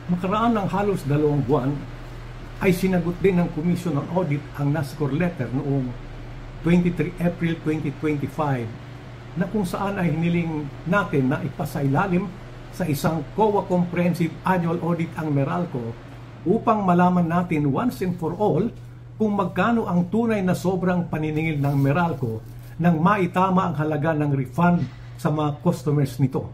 Makaraan ng halos 2 buwan ay sinagot din ng Commission on Audit ang NASCOR letter noong 23 April 2025 na kung saan ay hiniling natin na ipasailalim sa isang COA Comprehensive Annual Audit ang Meralco upang malaman natin once and for all kung magkano ang tunay na sobrang paniningil ng Meralco nang maitama ang halaga ng refund sa mga customers nito.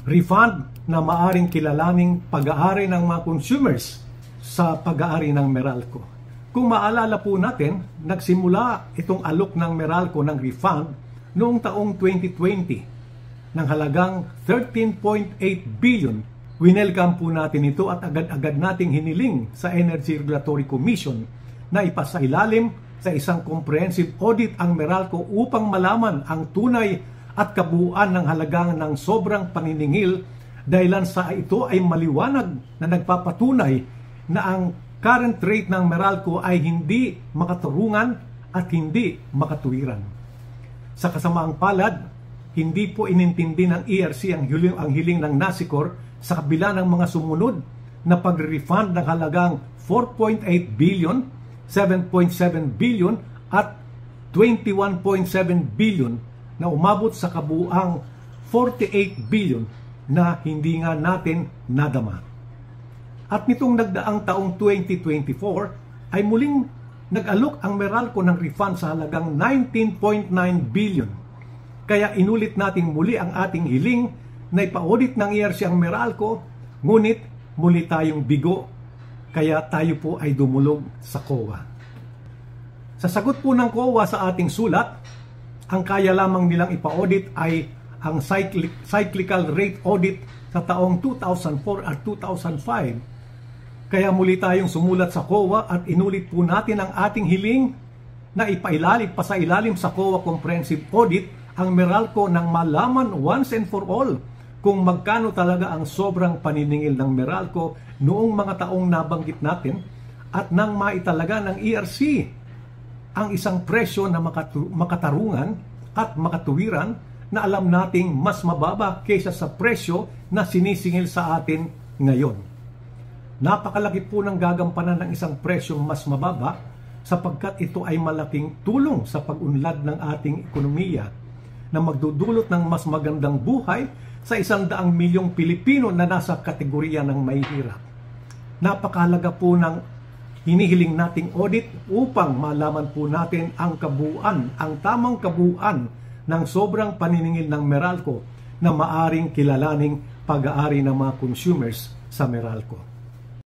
Refund na maaring kilalaning pag-aari ng mga consumers sa pag-aari ng Meralco. Kung maalala po natin, nagsimula itong alok ng Meralco ng refund noong taong 2020 ng halagang 13.8 billion. Winelcome po natin ito at agad-agad nating hiniling sa Energy Regulatory Commission na ipasailalim sa isang comprehensive audit ang Meralco upang malaman ang tunay at kabuuan ng halagang ng sobrang paniningil dahilan sa ito ay maliwanag na nagpapatunay na ang current rate ng Meralco ay hindi makaturungan at hindi makatuwiran. Sa kasamaang palad, hindi po inintindi ng ERC ang hiling ng NASCOR sa kabila ng mga sumunod na pag-refund ng halagang 4.8 billion, 7.7 billion at 21.7 billion na umabot sa kabuuang 48 billion na hindi nga natin nadama. At nitong nagdaang taong 2024 ay muling nag-alok ang Meralco ng refund sa halagang 19.9 billion. Kaya inulit natin muli ang ating hiling na ipa-audit ng ERC ang Meralco, ngunit muli tayong bigo, kaya tayo po ay dumulog sa COA. Sa sagot po ng COA sa ating sulat, ang kaya lamang nilang ipa-audit ay ang cyclical rate audit sa taong 2004 at 2005. Kaya muli tayong sumulat sa COA at inulit po natin ang ating hiling na pasailalim sa COA Comprehensive Audit ang Meralco nang malaman once and for all kung magkano talaga ang sobrang paniningil ng Meralco noong mga taong nabanggit natin at nang maitalaga ng ERC ang isang presyo na makatarungan at makatuwiran na alam nating mas mababa kaysa sa presyo na sinisingil sa atin ngayon. Napakalaki po ng gagampanan ng isang presyong mas mababa sapagkat ito ay malaking tulong sa pag-unlad ng ating ekonomiya na magdudulot ng mas magandang buhay sa 100 milyong Pilipino na nasa kategorya ng mahihirap. Napakahalaga po ng hinihiling nating audit upang malaman po natin ang kabuuan, ang tamang kabuuan ng sobrang paniningil ng Meralco na maaring kilalaning pag-aari ng mga consumers sa Meralco.